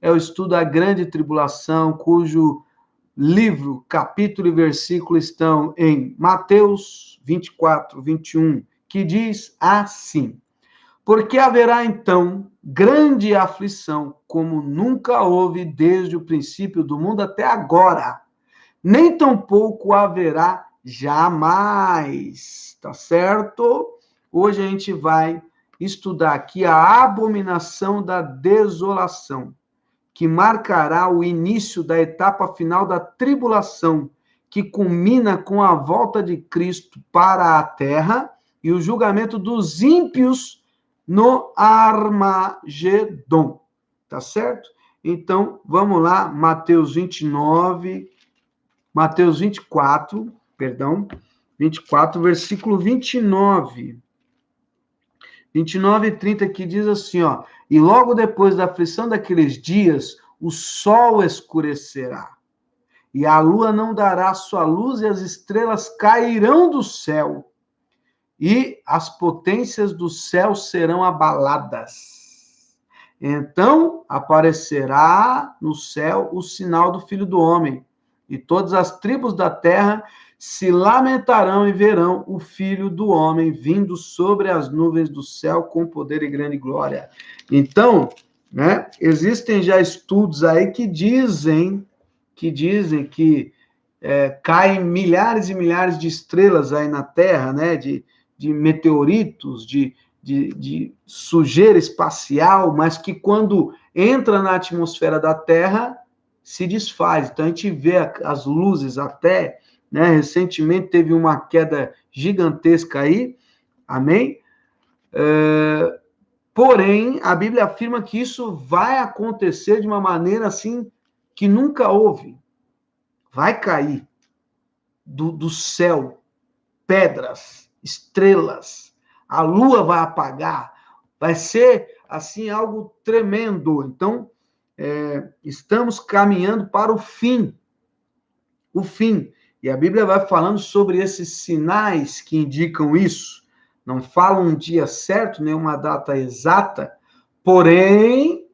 é o estudo da grande tribulação, cujo livro, capítulo e versículo estão em Mateus 24, 21, que diz assim: porque haverá então grande aflição, como nunca houve desde o princípio do mundo até agora, nem tampouco haverá jamais, tá certo? Hoje a gente vai estudar aqui a abominação da desolação, que marcará o início da etapa final da tribulação, que culmina com a volta de Cristo para a terra e o julgamento dos ímpios no Armagedon. Tá certo? Então, vamos lá, Mateus 24, 24, versículo 29. 29 e 30, que diz assim, ó: e logo depois da aflição daqueles dias, o sol escurecerá, e a lua não dará sua luz, e as estrelas cairão do céu, e as potências do céu serão abaladas. Então aparecerá no céu o sinal do Filho do Homem, e todas as tribos da terra se lamentarão e verão o Filho do Homem vindo sobre as nuvens do céu com poder e grande glória. Então, né, existem já estudos aí que dizem que caem milhares e milhares de estrelas aí na Terra, né, de meteoritos, de sujeira espacial, mas que quando entra na atmosfera da Terra se desfaz. Então a gente vê as luzes até, né? Recentemente teve uma queda gigantesca aí, amém? Porém, a Bíblia afirma que isso vai acontecer de uma maneira assim que nunca houve. Vai cair do céu pedras, estrelas, a lua vai apagar, vai ser assim algo tremendo. Então, estamos caminhando para o fim. O fim. E a Bíblia vai falando sobre esses sinais que indicam isso. Não fala um dia certo, nem uma data exata, porém,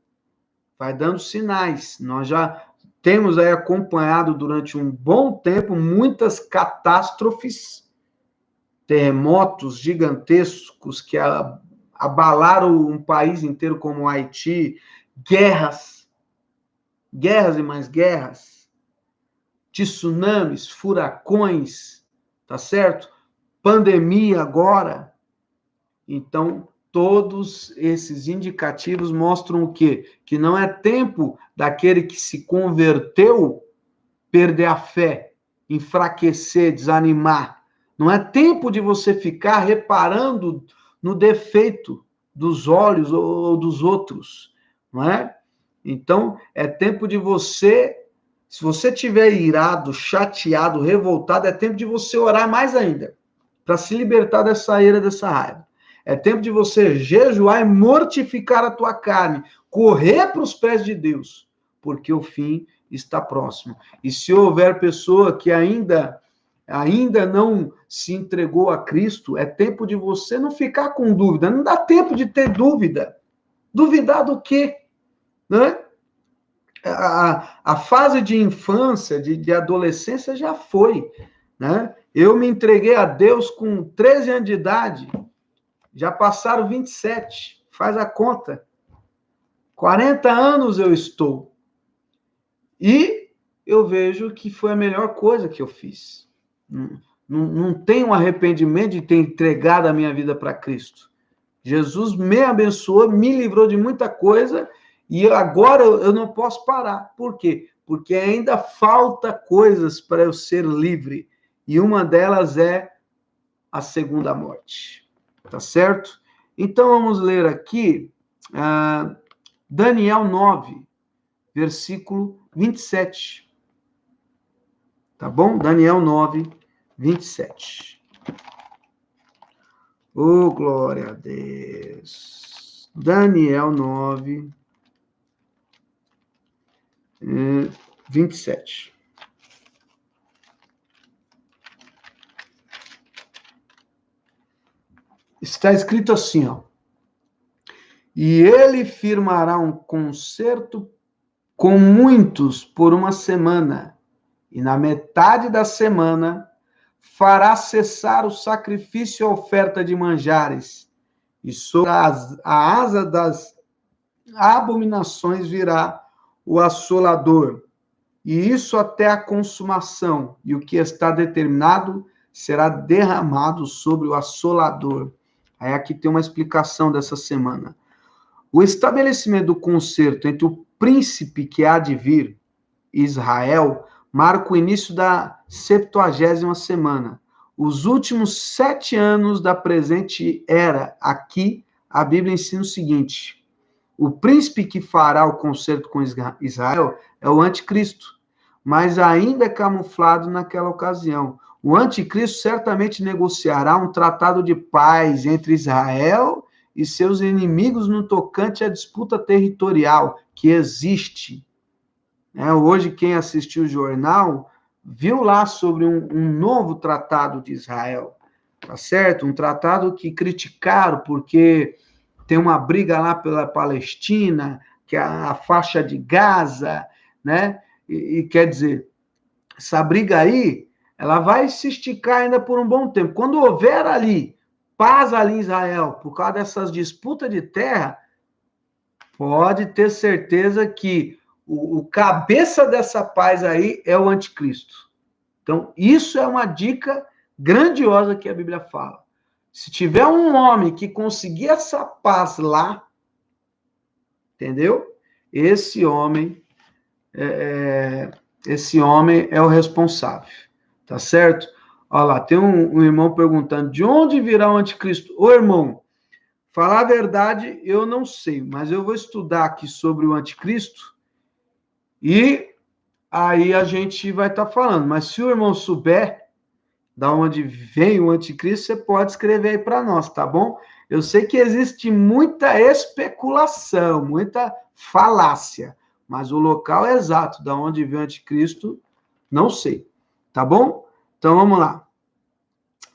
vai dando sinais. Nós já temos aí acompanhado durante um bom tempo muitas catástrofes, terremotos gigantescos que abalaram um país inteiro como o Haiti, guerras e mais guerras, tsunamis, furacões, tá certo? Pandemia agora. Então, todos esses indicativos mostram o quê? Que não é tempo daquele que se converteu perder a fé, enfraquecer, desanimar. Não é tempo de você ficar reparando no defeito dos olhos ou dos outros, não é? Então, é tempo de você, se você estiver irado, chateado, revoltado, é tempo de você orar mais ainda, para se libertar dessa ira, dessa raiva. É tempo de você jejuar e mortificar a tua carne, correr para os pés de Deus, porque o fim está próximo. E se houver pessoa que ainda não se entregou a Cristo, é tempo de você não ficar com dúvida. Não dá tempo de ter dúvida. Duvidar do quê? Né? A fase de infância, de adolescência já foi. Né? Eu me entreguei a Deus com 13 anos de idade. Já passaram 27. Faz a conta. 40 anos eu estou. E eu vejo que foi a melhor coisa que eu fiz. Não tenho um arrependimento de ter entregado a minha vida para Cristo. Jesus me abençoou, me livrou de muita coisa, e agora eu não posso parar. Por quê? Porque ainda falta coisas para eu ser livre. E uma delas é a segunda morte. Tá certo? Então vamos ler aqui Daniel 9, versículo 27. Tá bom? Daniel 9, 27. Oh, glória a Deus. Daniel 9, 27. Está escrito assim, ó. E ele firmará um concerto com muitos por uma semana, e na metade da semana fará cessar o sacrifício e a oferta de manjares, e sobre a asa das abominações virá o assolador, e isso até a consumação, e o que está determinado será derramado sobre o assolador. Aí aqui tem uma explicação dessa semana. O estabelecimento do concerto entre o príncipe que há de vir, Israel, marca o início da 70ª semana, os últimos 7 anos da presente era. Aqui a Bíblia ensina o seguinte: o príncipe que fará o concerto com Israel é o anticristo, mas ainda é camuflado naquela ocasião. O anticristo certamente negociará um tratado de paz entre Israel e seus inimigos no tocante à disputa territorial que existe. Hoje, quem assistiu o jornal viu lá sobre um novo tratado de Israel, tá certo? Um tratado que criticaram porque tem uma briga lá pela Palestina, que é a faixa de Gaza, né? E quer dizer, essa briga aí, ela vai se esticar ainda por um bom tempo. Quando houver ali paz ali em Israel, por causa dessas disputas de terra, pode ter certeza que o cabeça dessa paz aí é o anticristo. Então, isso é uma dica grandiosa que a Bíblia fala. Se tiver um homem que conseguir essa paz lá, entendeu? Esse homem é o responsável, tá certo? Olha lá, tem um irmão perguntando, de onde virá o anticristo? Ô, irmão, falar a verdade, eu não sei, mas eu vou estudar aqui sobre o anticristo e aí a gente vai estar falando. Mas se o irmão souber da onde vem o anticristo, você pode escrever aí para nós, tá bom? Eu sei que existe muita especulação, muita falácia, mas o local exato da onde vem o anticristo, não sei, tá bom? Então vamos lá.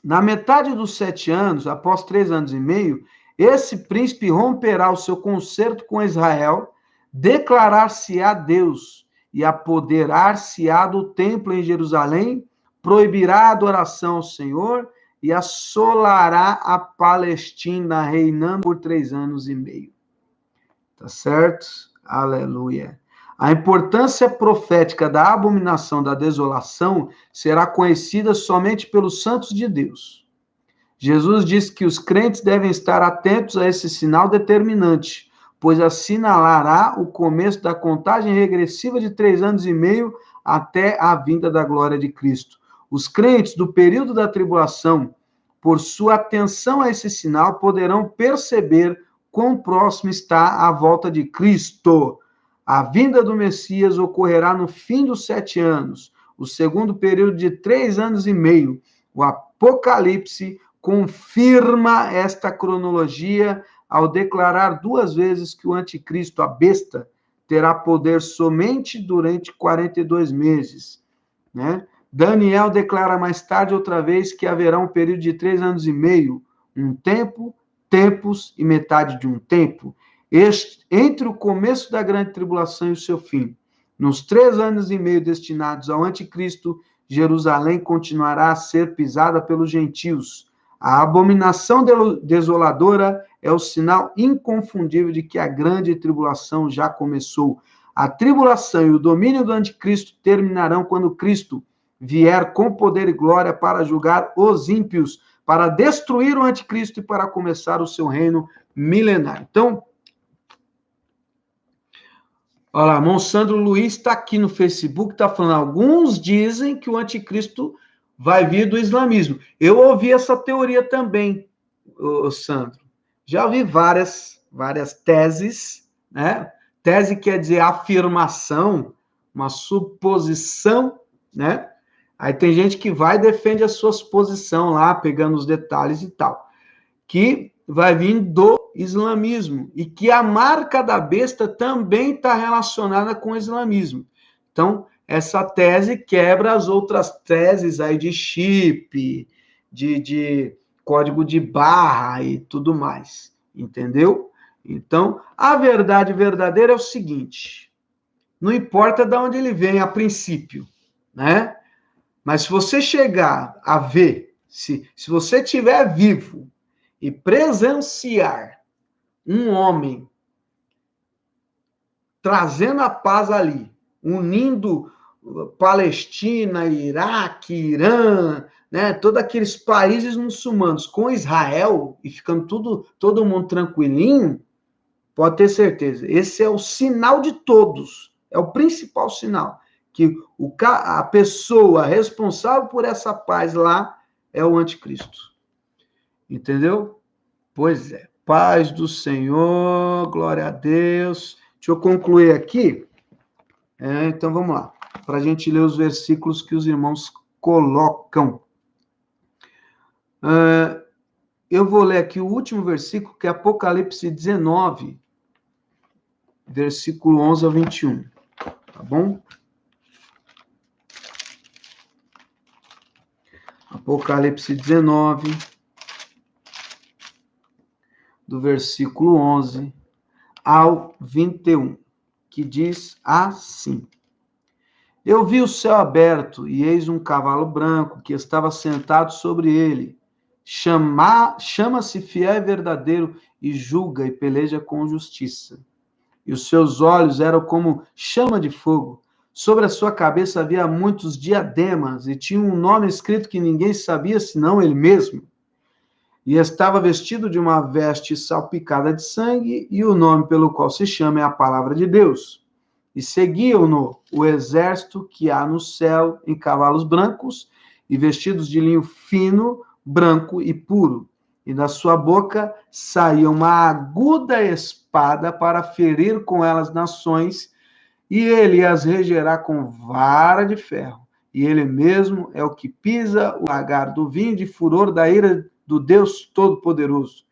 Na metade dos 7 anos, após 3 anos e meio, esse príncipe romperá o seu concerto com Israel, declarar-se-á Deus e apoderar-se-á do templo em Jerusalém, proibirá a adoração ao Senhor e assolará a Palestina, reinando por 3 anos e meio. Tá certo? Aleluia. A importância profética da abominação da desolação será conhecida somente pelos santos de Deus. Jesus disse que os crentes devem estar atentos a esse sinal determinante, pois assinalará o começo da contagem regressiva de 3 anos e meio até a vinda da glória de Cristo. Os crentes do período da tribulação, por sua atenção a esse sinal, poderão perceber quão próximo está a volta de Cristo. A vinda do Messias ocorrerá no fim dos 7 anos, o segundo período de 3 anos e meio. O Apocalipse confirma esta cronologia ao declarar 2 vezes que o anticristo, a besta, terá poder somente durante 42 meses, né? Daniel declara mais tarde outra vez que haverá um período de 3 anos e meio, um tempo, tempos e metade de um tempo, entre o começo da grande tribulação e o seu fim. Nos 3 anos e meio destinados ao anticristo, Jerusalém continuará a ser pisada pelos gentios. A abominação desoladora é o sinal inconfundível de que a grande tribulação já começou. A tribulação e o domínio do anticristo terminarão quando Cristo vier com poder e glória para julgar os ímpios, para destruir o anticristo e para começar o seu reino milenar. Então, olha lá, Monsandro Luiz está aqui no Facebook, está falando, alguns dizem que o anticristo vai vir do islamismo. Eu ouvi essa teoria também, Sandro. Já ouvi várias teses, né? Tese quer dizer afirmação, uma suposição, né? Aí tem gente que vai e defende a sua suposição lá, pegando os detalhes e tal, que vai vir do islamismo, e que a marca da besta também está relacionada com o islamismo. Então, essa tese quebra as outras teses aí de chip, de código de barra e tudo mais, entendeu? Então, a verdade verdadeira é o seguinte, não importa de onde ele vem a princípio, né? Mas se você chegar a ver, se você estiver vivo e presenciar um homem trazendo a paz ali, unindo Palestina, Iraque, Irã, né, todos aqueles países muçulmanos com Israel e ficando todo mundo tranquilinho, pode ter certeza. Esse é o sinal de todos, é o principal sinal, que a pessoa responsável por essa paz lá é o anticristo. Entendeu? Pois é. Paz do Senhor, glória a Deus. Deixa eu concluir aqui. Então vamos lá, para a gente ler os versículos que os irmãos colocam. Eu vou ler aqui o último versículo, que é Apocalipse 19, versículo 11 a 21. Tá bom? Apocalipse 19, do versículo 11 ao 21, que diz assim: Eu vi o céu aberto, e eis um cavalo branco, que estava sentado sobre ele. Chama-se Fiel e Verdadeiro, e julga e peleja com justiça. E os seus olhos eram como chama de fogo. Sobre a sua cabeça havia muitos diademas, e tinha um nome escrito que ninguém sabia, senão ele mesmo. E estava vestido de uma veste salpicada de sangue, e o nome pelo qual se chama é a Palavra de Deus. E seguiam-no o exército que há no céu em cavalos brancos, e vestidos de linho fino, branco e puro. E da sua boca saía uma aguda espada para ferir com elas nações, e ele as regerá com vara de ferro. E ele mesmo é o que pisa o lagar do vinho de furor da ira do Deus Todo-Poderoso.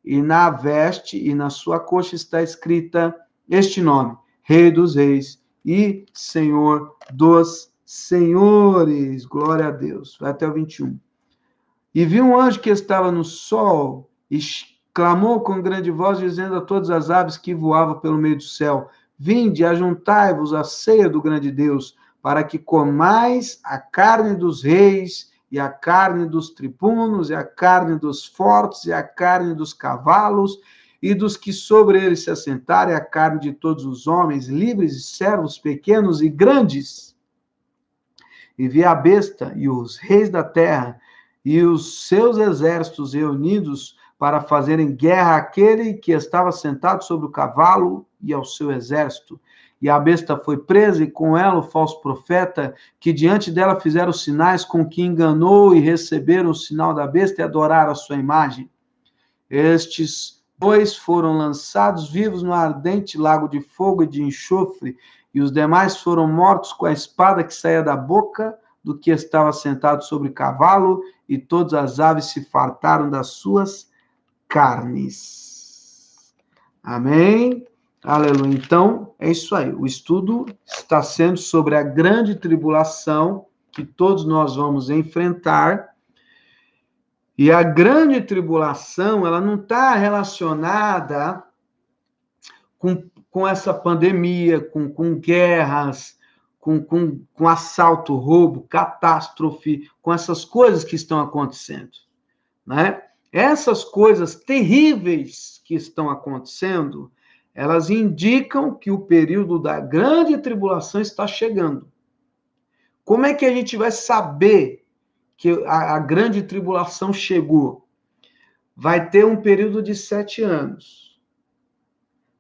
E na veste e na sua coxa está escrita este nome: Rei dos Reis e Senhor dos Senhores. Glória a Deus. Vai até o 21. E vi um anjo que estava no sol e clamou com grande voz, dizendo a todas as aves que voavam pelo meio do céu: Vinde, ajuntai-vos à ceia do grande Deus, para que comais a carne dos reis, e a carne dos tribunos, e a carne dos fortes, e a carne dos cavalos, e dos que sobre eles se assentarem, a carne de todos os homens, livres e servos, pequenos e grandes. E vi a besta e os reis da terra, e os seus exércitos reunidos para fazerem guerra àquele que estava sentado sobre o cavalo e ao seu exército. E a besta foi presa, e com ela o falso profeta, que diante dela fizeram sinais, com que enganou, e receberam o sinal da besta e adoraram a sua imagem. Estes dois foram lançados vivos no ardente lago de fogo e de enxofre, e os demais foram mortos com a espada que saía da boca do que estava sentado sobre o cavalo, e todas as aves se fartaram das suas carnes. Amém? Aleluia. Então, é isso aí. O estudo está sendo sobre a grande tribulação que todos nós vamos enfrentar. E a grande tribulação, ela não está relacionada com essa pandemia, com guerras, com assalto, roubo, catástrofe, com essas coisas que estão acontecendo, né? Essas coisas terríveis que estão acontecendo, elas indicam que o período da grande tribulação está chegando. Como é que a gente vai saber que a grande tribulação chegou? Vai ter um período de 7 anos.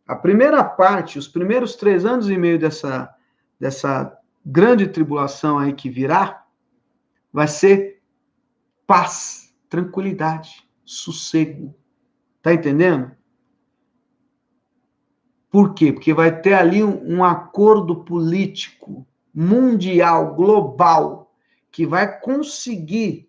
A primeira parte, os primeiros 3 anos e meio dessa grande tribulação aí que virá, vai ser paz, tranquilidade, sossego. Tá entendendo? Por quê? Porque vai ter ali um acordo político mundial, global, que vai conseguir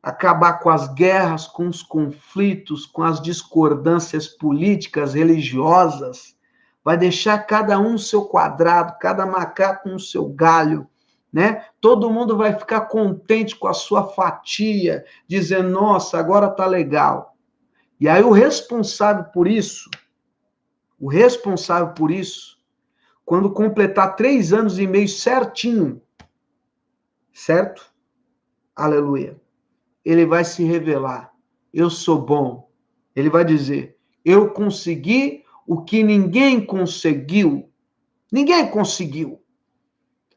acabar com as guerras, com os conflitos, com as discordâncias políticas, religiosas, vai deixar cada um no seu quadrado, cada macaco no seu galho, né? Todo mundo vai ficar contente com a sua fatia, dizendo, nossa, agora tá legal. E aí o responsável por isso, quando completar 3 anos e meio certinho, certo? Aleluia. Ele vai se revelar. Eu sou bom. Ele vai dizer, eu consegui o que ninguém conseguiu. Ninguém conseguiu.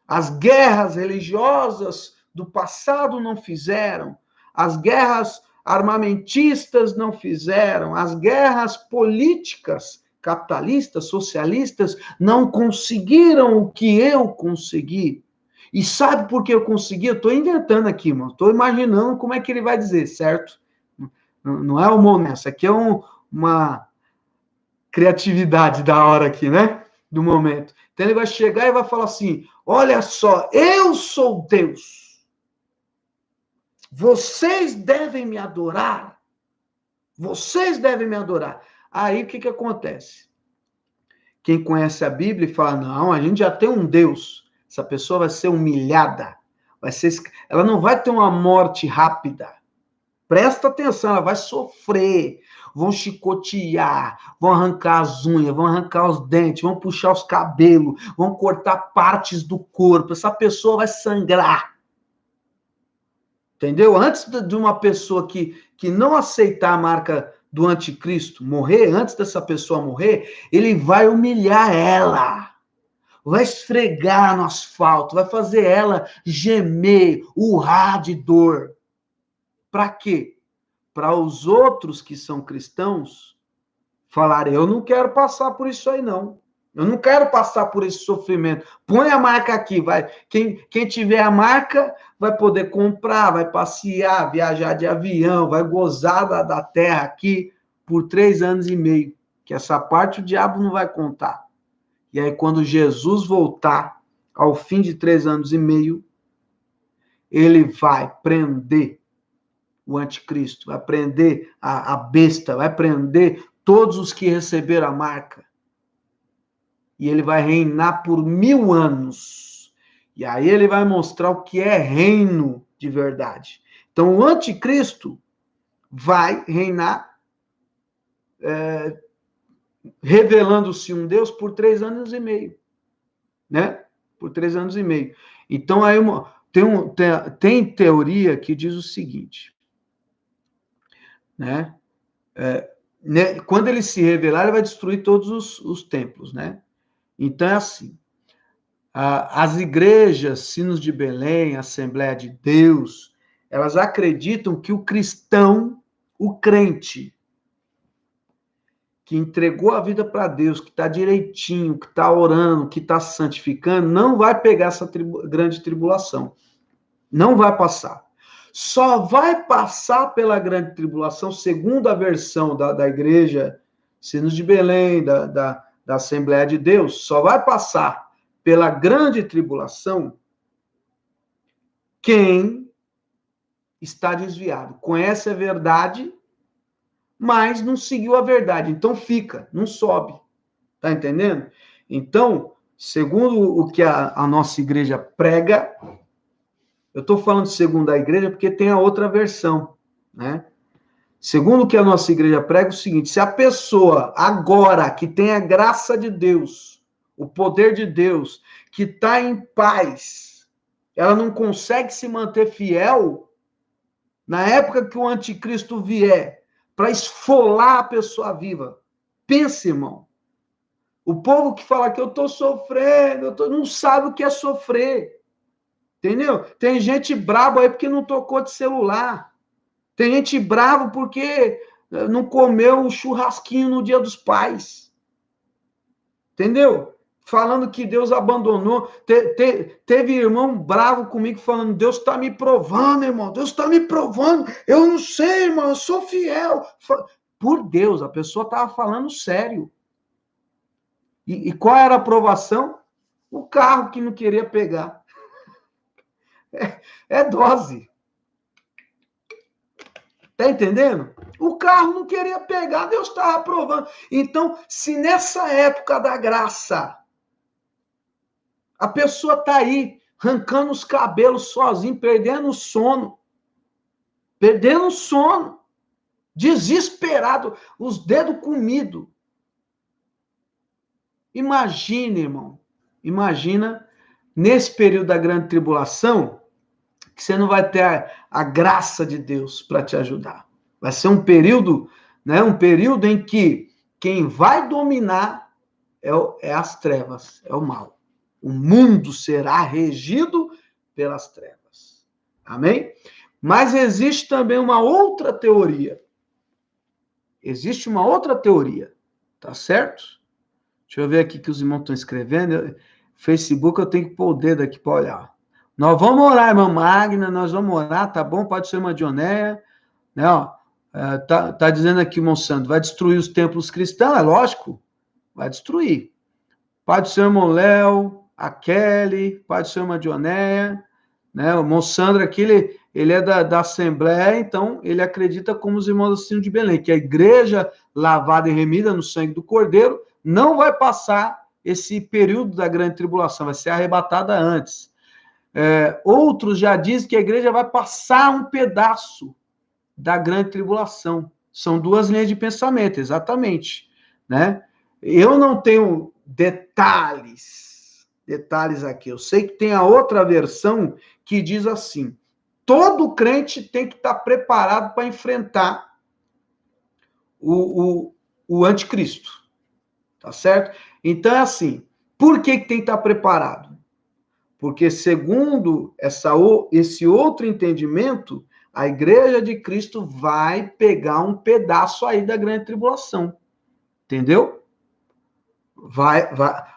As guerras religiosas do passado não fizeram. As guerras armamentistas não fizeram. As guerras políticas, capitalistas, socialistas, não conseguiram o que eu consegui. E sabe por que eu consegui? Eu estou inventando aqui, irmão. Estou imaginando como é que ele vai dizer, certo? Não é uma honesta. Aqui é uma criatividade da hora aqui, né? Do momento. Então ele vai chegar e vai falar assim: olha só, eu sou Deus. Vocês devem me adorar. Vocês devem me adorar. Aí o que acontece? Quem conhece a Bíblia e fala: não, a gente já tem um Deus. Essa pessoa vai ser humilhada. Ela não vai ter uma morte rápida. Presta atenção, ela vai sofrer. Vão chicotear, vão arrancar as unhas, vão arrancar os dentes, vão puxar os cabelos, vão cortar partes do corpo. Essa pessoa vai sangrar. Entendeu? Antes de uma pessoa que não aceitar a marca do anticristo morrer, antes dessa pessoa morrer, ele vai humilhar ela. Vai esfregar no asfalto, vai fazer ela gemer, urrar de dor. Para quê? Para os outros que são cristãos falarem: eu não quero passar por isso aí, não. Eu não quero passar por esse sofrimento. Põe a marca aqui, vai. Quem tiver a marca vai poder comprar, vai passear, viajar de avião, vai gozar da terra aqui por 3 anos e meio. Que essa parte o diabo não vai contar. E aí, quando Jesus voltar, ao fim de 3 anos e meio, ele vai prender o anticristo, vai prender a besta, vai prender todos os que receberam a marca. E ele vai reinar por 1000 anos. E aí ele vai mostrar o que é reino de verdade. Então, o anticristo vai reinar revelando-se um Deus por 3 anos e meio. Né? Por 3 anos e meio. Então, aí tem teoria que diz o seguinte, né? Quando ele se revelar, ele vai destruir todos os templos, né? Então, é assim, as igrejas, Sinos de Belém, Assembleia de Deus, elas acreditam que o cristão, o crente, que entregou a vida para Deus, que está direitinho, que está orando, que está santificando, não vai pegar essa grande tribulação. Não vai passar. Só vai passar pela grande tribulação, segundo a versão da igreja Sinos de Belém, da Assembleia de Deus, só vai passar pela grande tribulação quem está desviado. Conhece a verdade, mas não seguiu a verdade. Então fica, não sobe. Tá entendendo? Então, segundo o que a nossa igreja prega, eu estou falando segundo a igreja porque tem a outra versão, né? Segundo o que a nossa igreja prega, é o seguinte: se a pessoa agora que tem a graça de Deus, o poder de Deus, que está em paz, ela não consegue se manter fiel, na época que o anticristo vier, para esfolar a pessoa viva. Pense, irmão. O povo que fala que eu estou sofrendo, não sabe o que é sofrer. Entendeu? Tem gente braba aí porque não tocou de celular. Tem gente bravo porque não comeu um churrasquinho no Dia dos Pais. Entendeu? Falando que Deus abandonou. Teve irmão bravo comigo falando: Deus está me provando, irmão. Deus está me provando. Eu não sei, irmão. Eu sou fiel. Por Deus, a pessoa estava falando sério. E qual era a aprovação? O carro que não queria pegar. É dose. Tá entendendo? O carro não queria pegar, Deus estava aprovando. Então, se nessa época da graça, a pessoa tá aí, arrancando os cabelos sozinho, perdendo o sono, desesperado, os dedos comidos. Imagine, irmão, imagina nesse período da grande tribulação, que você não vai ter a graça de Deus para te ajudar. Vai ser um período, né, um período em que quem vai dominar é as trevas, é o mal. O mundo será regido pelas trevas. Amém? Mas existe também uma outra teoria. Existe uma outra teoria, tá certo? Deixa eu ver aqui que os irmãos estão escrevendo. Facebook eu tenho que pôr o dedo aqui para olhar. Nós vamos orar, irmã Magna, nós vamos orar, tá bom? Pode ser irmã Dionéia, né? Ó, tá dizendo aqui, irmão Santo, vai destruir os templos cristãos, é lógico, vai destruir. Pode ser irmão Léo, a Kelly, pode ser irmã Dionéia, né? O irmão Sandro aqui, ele é da Assembleia, então ele acredita como os irmãos do Sino de Belém, que a igreja lavada e remida no sangue do Cordeiro não vai passar esse período da grande tribulação, vai ser arrebatada antes. Outros já dizem que a igreja vai passar um pedaço da grande tribulação. São duas linhas de pensamento, exatamente, né? Eu não tenho detalhes aqui. Eu sei que tem a outra versão que diz assim: todo crente tem que estar preparado para enfrentar o anticristo, tá certo? Então é assim, por que tem que estar preparado? Porque, segundo esse outro entendimento, a igreja de Cristo vai pegar um pedaço aí da grande tribulação. Entendeu? Vai.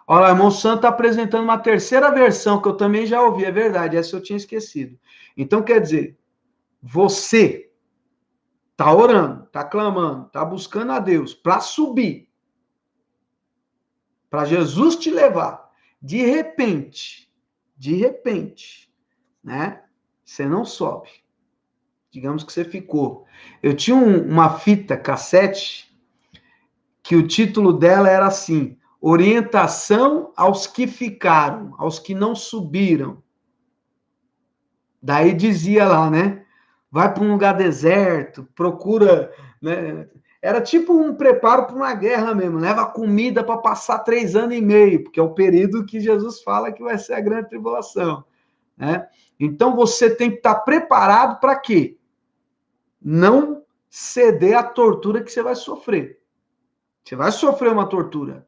Olha lá, o irmão Santo está apresentando uma terceira versão, que eu também já ouvi, é verdade, essa eu tinha esquecido. Então, quer dizer, você está orando, está clamando, está buscando a Deus para subir, para Jesus te levar. De repente, né? Você não sobe. Digamos que você ficou. Eu tinha uma fita cassete que o título dela era assim: Orientação aos que ficaram, aos que não subiram. Daí dizia lá, né? Vai para um lugar deserto, procura, né? Era tipo um preparo para uma guerra mesmo. Leva comida para passar 3 anos e meio, porque é o período que Jesus fala que vai ser a grande tribulação, né? Então você tem que estar preparado para quê? Não ceder à tortura que você vai sofrer. Você vai sofrer uma tortura.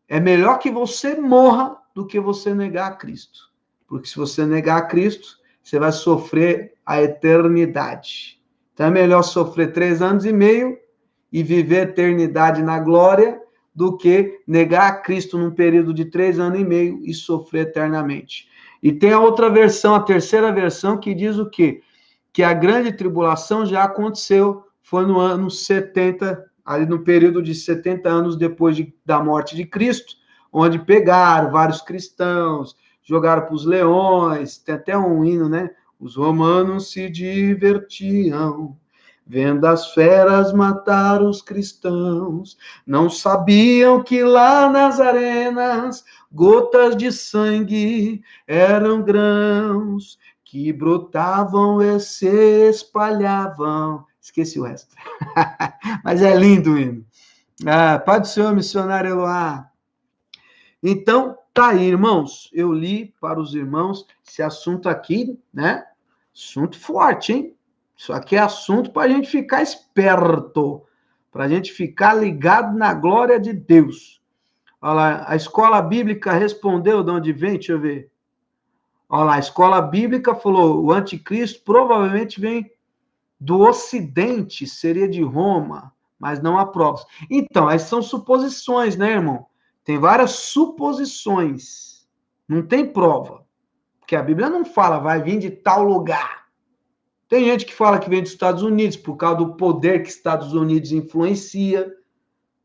É melhor que você morra do que você negar a Cristo. Porque se você negar a Cristo, você vai sofrer a eternidade. Então é melhor sofrer 3 anos e meio e viver a eternidade na glória do que negar a Cristo num período de 3 anos e meio e sofrer eternamente. E tem a outra versão, a terceira versão, que diz o quê? Que a grande tribulação já aconteceu, foi no ano 70, ali no período de 70 anos depois da morte de Cristo, onde pegaram vários cristãos, jogaram para os leões, tem até um hino, né? Os romanos se divertiam, vendo as feras matar os cristãos, não sabiam que lá nas arenas, gotas de sangue eram grãos, que brotavam e se espalhavam. Esqueci o resto. Mas é lindo o hino. Pai do Senhor, missionário Eloá. Então, tá aí, irmãos. Eu li para os irmãos esse assunto aqui, né? Assunto forte, hein? Isso aqui é assunto para a gente ficar esperto, para a gente ficar ligado na glória de Deus. Olha lá, a escola bíblica respondeu de onde vem, deixa eu ver. Olha lá, a escola bíblica falou, o anticristo provavelmente vem do Ocidente, seria de Roma, mas não há provas. Então, essas são suposições, né, irmão? Tem várias suposições, não tem prova. Porque a Bíblia não fala, vai vir de tal lugar. Tem gente que fala que vem dos Estados Unidos, por causa do poder que Estados Unidos influencia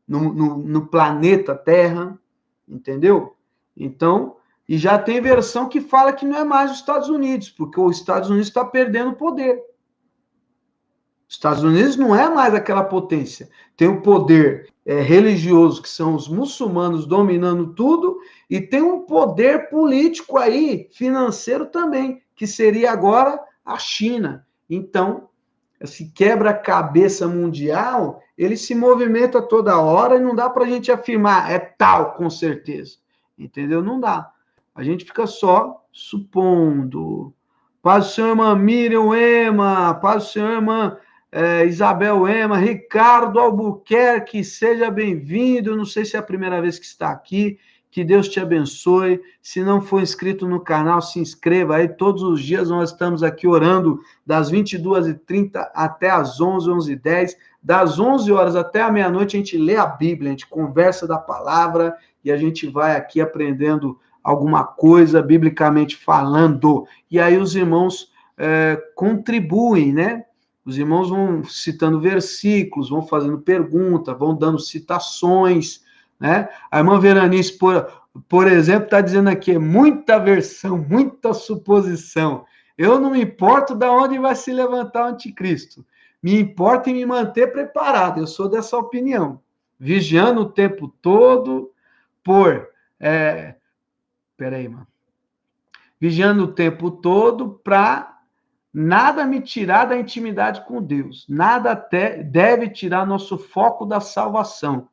no planeta Terra, entendeu? Então, e já tem versão que fala que não é mais os Estados Unidos, porque os Estados Unidos está perdendo poder. Os Estados Unidos não é mais aquela potência. Tem o poder religioso, que são os muçulmanos dominando tudo, e tem um poder político aí, financeiro também, que seria agora a China. Então, esse quebra-cabeça mundial, ele se movimenta toda hora e não dá para a gente afirmar, é tal, com certeza. entendeu? Não dá. A gente fica só supondo. Paz do Senhor, irmã Miriam Ema, paz do Senhor, irmã Isabel Ema, Ricardo Albuquerque, seja bem-vindo. Não sei se é a primeira vez que está aqui. Que Deus te abençoe. Se não for inscrito no canal, se inscreva aí. Todos os dias nós estamos aqui orando das 22h30 até as 11h10. Das 11 horas até a meia-noite a gente lê a Bíblia, a gente conversa da palavra e a gente vai aqui aprendendo alguma coisa, biblicamente falando. E aí os irmãos contribuem, né? Os irmãos vão citando versículos, vão fazendo perguntas, vão dando citações, né? A irmã Veranice, por exemplo, está dizendo aqui, muita versão, muita suposição. Eu não me importo de onde vai se levantar o anticristo. Me importa em me manter preparado. Eu sou dessa opinião. Vigiando o tempo todo vigiando o tempo todo para nada me tirar da intimidade com Deus. Nada deve tirar nosso foco da salvação,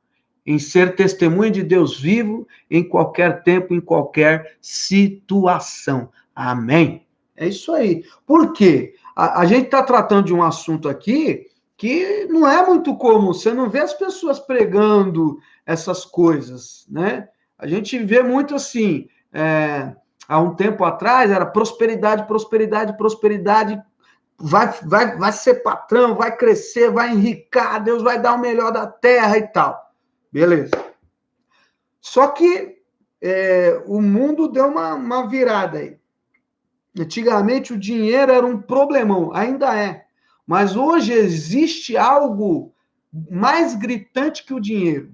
em ser testemunha de Deus vivo em qualquer tempo, em qualquer situação. Amém? É isso aí. Por quê? A gente está tratando de um assunto aqui que não é muito comum. Você não vê as pessoas pregando essas coisas, né? A gente vê muito assim, há um tempo atrás era prosperidade, prosperidade, prosperidade, vai ser patrão, vai crescer, vai enricar, Deus vai dar o melhor da terra e tal. Beleza. Só que o mundo deu uma virada aí. Antigamente o dinheiro era um problemão, ainda é. Mas hoje existe algo mais gritante que o dinheiro.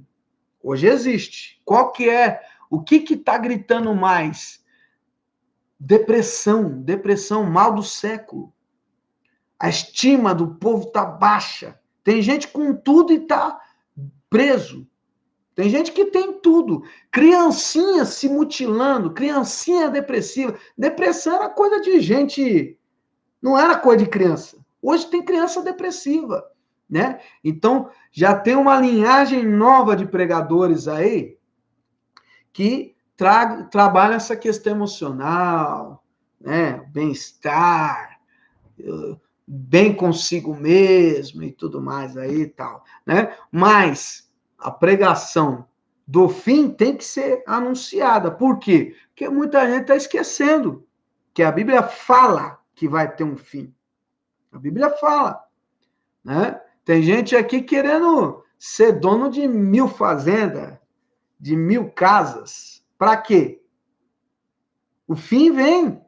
Hoje existe. Qual que é? O que está gritando mais? Depressão, mal do século. A estima do povo está baixa. Tem gente com tudo e está preso. Tem gente que tem tudo. Criancinha se mutilando, criancinha depressiva. Depressão era coisa de gente, não era coisa de criança. Hoje tem criança depressiva, né? Então, já tem uma linhagem nova de pregadores aí que trabalham essa questão emocional, né? Bem-estar, bem consigo mesmo e tudo mais aí e tal, né? Mas a pregação do fim tem que ser anunciada. Por quê? Porque muita gente está esquecendo que a Bíblia fala que vai ter um fim. A Bíblia fala, né? Tem gente aqui querendo ser dono de 1000 fazendas, de 1000 casas. Para quê? O fim vem.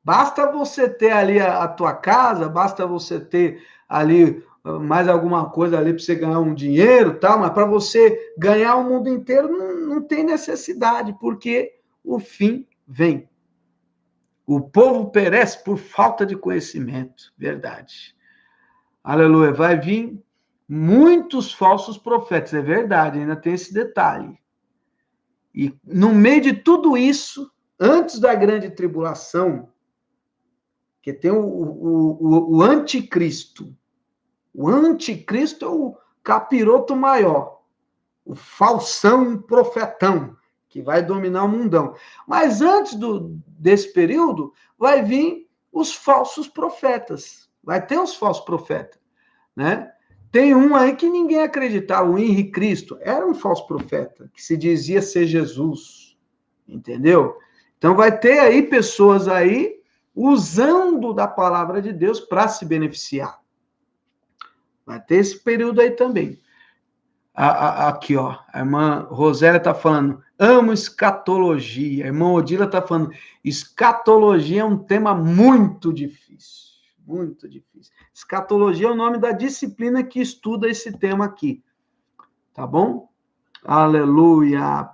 Basta você ter ali a tua casa, basta você ter ali mais alguma coisa ali para você ganhar um dinheiro, tal, mas para você ganhar o mundo inteiro não tem necessidade, porque o fim vem. O povo perece por falta de conhecimento, verdade. Aleluia, vai vir muitos falsos profetas, é verdade, ainda tem esse detalhe. E no meio de tudo isso, antes da grande tribulação, que tem o anticristo. O anticristo é o capiroto maior, o falsão profetão, que vai dominar o mundão. Mas antes desse período, vai vir os falsos profetas. Vai ter os falsos profetas, né? Tem um aí que ninguém acreditava, o Henri Cristo, era um falso profeta, que se dizia ser Jesus, entendeu? Então vai ter aí pessoas aí usando da palavra de Deus para se beneficiar. Vai ter esse período aí também. Aqui, ó, a irmã Rosélia está falando, amo escatologia. A irmã Odila está falando, escatologia é um tema muito difícil. Muito difícil. Escatologia é o nome da disciplina que estuda esse tema aqui. Tá bom? Aleluia.